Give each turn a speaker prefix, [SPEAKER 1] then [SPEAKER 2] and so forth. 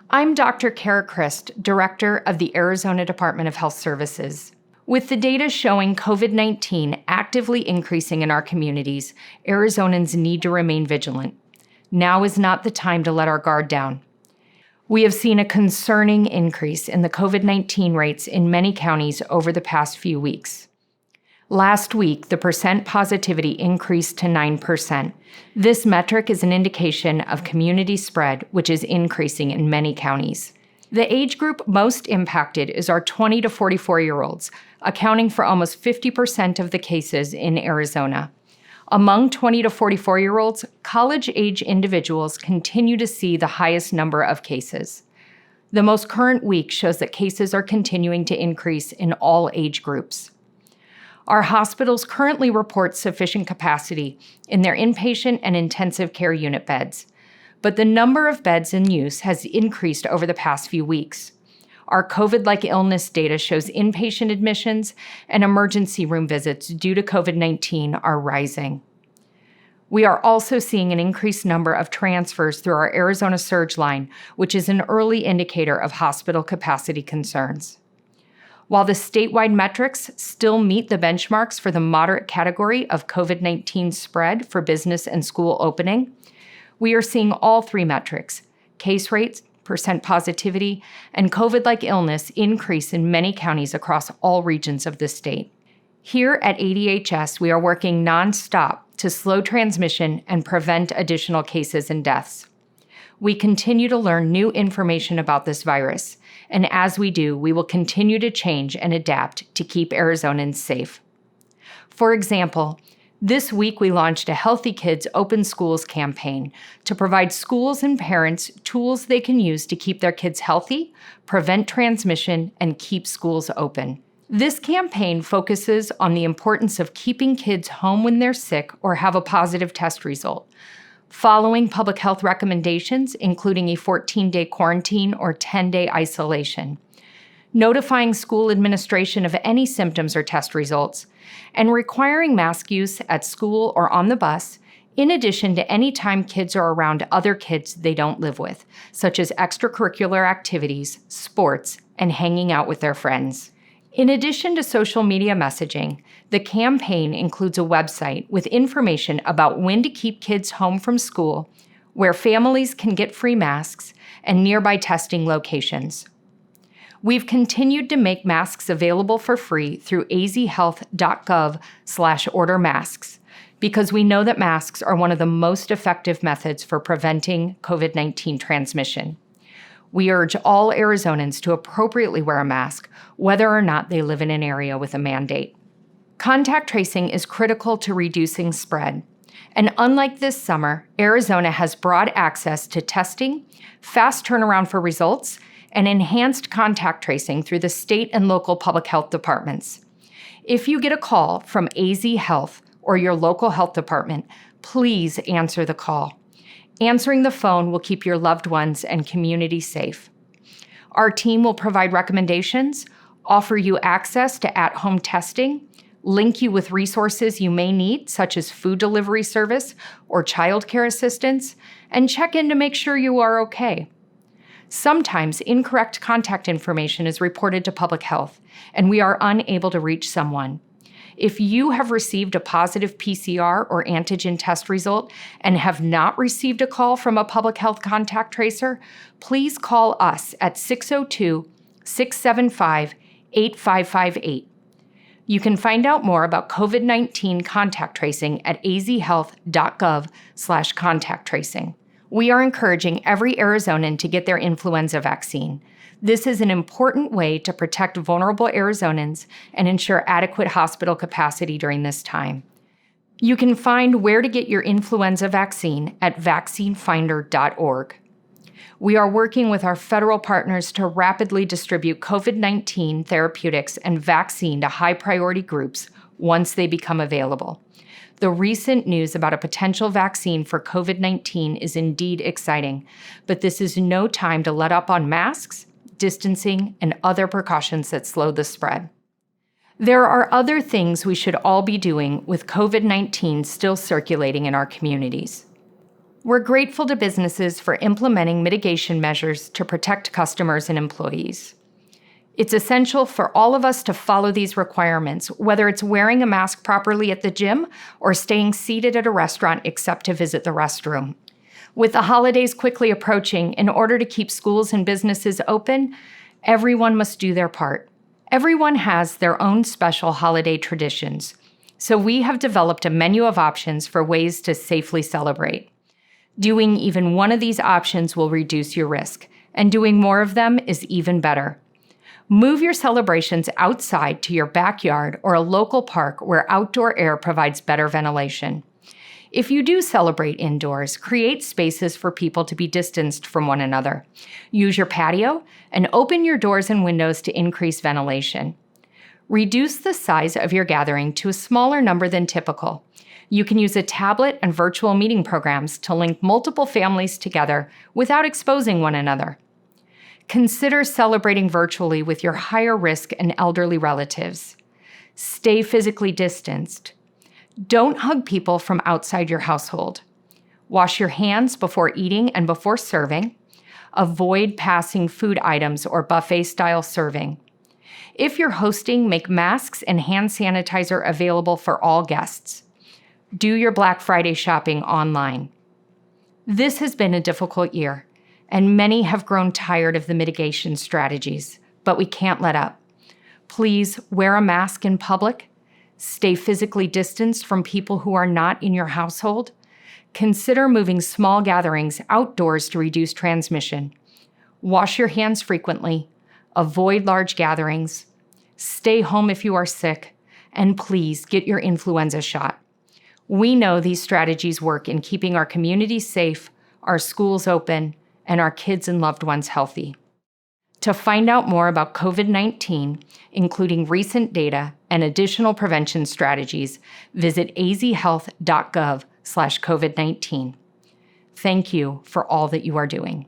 [SPEAKER 1] I'm Dr. Cara Christ, Director of the Arizona Department of Health Services. With the data showing COVID-19 actively increasing in our communities, Arizonans need to remain vigilant. Now is not the time to let our guard down. We have seen a concerning increase in the COVID-19 rates in many counties over the past few weeks. Last week, the percent positivity increased to 9%. This metric is an indication of community spread, which is increasing in many counties. The age group most impacted is our 20 to 44-year-olds, accounting for almost 50% of the cases in Arizona. Among 20 to 44-year-olds, college-age individuals continue to see the highest number of cases. The most current week shows that cases are continuing to increase in all age groups. Our hospitals currently report sufficient capacity in their inpatient and intensive care unit beds, but the number of beds in use has increased over the past few weeks. Our COVID-like illness data shows inpatient admissions and emergency room visits due to COVID-19 are rising. We are also seeing an increased number of transfers through our Arizona Surge line, which is an early indicator of hospital capacity concerns. While the statewide metrics still meet the benchmarks for the moderate category of COVID-19 spread for business and school opening, we are seeing all three metrics, case rates, percent positivity, and COVID-like illness increase in many counties across all regions of the state. Here at ADHS, we are working nonstop to slow transmission and prevent additional cases and deaths. We continue to learn new information about this virus, and as we do, we will continue to change and adapt to keep Arizonans safe. For example, this week we launched a Healthy Kids Open Schools campaign to provide schools and parents tools they can use to keep their kids healthy, prevent transmission, and keep schools open. This campaign focuses on the importance of keeping kids home when they're sick or have a positive test result, following public health recommendations, including a 14-day quarantine or 10-day isolation, notifying school administration of any symptoms or test results, and requiring mask use at school or on the bus, in addition to any time kids are around other kids they don't live with, such as extracurricular activities, sports, and hanging out with their friends. In addition to social media messaging, the campaign includes a website with information about when to keep kids home from school, where families can get free masks, and nearby testing locations. We've continued to make masks available for free through azhealth.gov/order masks because we know that masks are one of the most effective methods for preventing COVID-19 transmission. We urge all Arizonans to appropriately wear a mask, whether or not they live in an area with a mandate. Contact tracing is critical to reducing spread. And unlike this summer, Arizona has broad access to testing, fast turnaround for results, and enhanced contact tracing through the state and local public health departments. If you get a call from AZ Health or your local health department, please answer the call. Answering the phone will keep your loved ones and community safe. Our team will provide recommendations, offer you access to at-home testing, link you with resources you may need, such as food delivery service or childcare assistance, and check in to make sure you are okay. Sometimes incorrect contact information is reported to public health, and we are unable to reach someone. If you have received a positive PCR or antigen test result and have not received a call from a public health contact tracer, please call us at 602-675-8558. You can find out more about COVID-19 contact tracing at azhealth.gov/contact tracing. We are encouraging every Arizonan to get their influenza vaccine. This is an important way to protect vulnerable Arizonans and ensure adequate hospital capacity during this time. You can find where to get your influenza vaccine at vaccinefinder.org. We are working with our federal partners to rapidly distribute COVID-19 therapeutics and vaccine to high-priority groups once they become available. The recent news about a potential vaccine for COVID-19 is indeed exciting, but this is no time to let up on masks, distancing, and other precautions that slow the spread. There are other things we should all be doing with COVID-19 still circulating in our communities. We're grateful to businesses for implementing mitigation measures to protect customers and employees. It's essential for all of us to follow these requirements, whether it's wearing a mask properly at the gym or staying seated at a restaurant except to visit the restroom. With the holidays quickly approaching, in order to keep schools and businesses open, everyone must do their part. Everyone has their own special holiday traditions, so we have developed a menu of options for ways to safely celebrate. Doing even one of these options will reduce your risk, and doing more of them is even better. Move your celebrations outside to your backyard or a local park where outdoor air provides better ventilation. If you do celebrate indoors, create spaces for people to be distanced from one another. Use your patio and open your doors and windows to increase ventilation. Reduce the size of your gathering to a smaller number than typical. You can use a tablet and virtual meeting programs to link multiple families together without exposing one another. Consider celebrating virtually with your higher risk and elderly relatives. Stay physically distanced. Don't hug people from outside your household. Wash your hands before eating and before serving. Avoid passing food items or buffet-style serving. If you're hosting, make masks and hand sanitizer available for all guests. Do your Black Friday shopping online. This has been a difficult year, and many have grown tired of the mitigation strategies, but we can't let up. Please wear a mask in public. Stay physically distanced from people who are not in your household. Consider moving small gatherings outdoors to reduce transmission. Wash your hands frequently. Avoid large gatherings. Stay home if you are sick. And please get your influenza shot. We know these strategies work in keeping our communities safe, our schools open, and our kids and loved ones healthy. To find out more about COVID-19, including recent data and additional prevention strategies, visit azhealth.gov/COVID-19. Thank you for all that you are doing.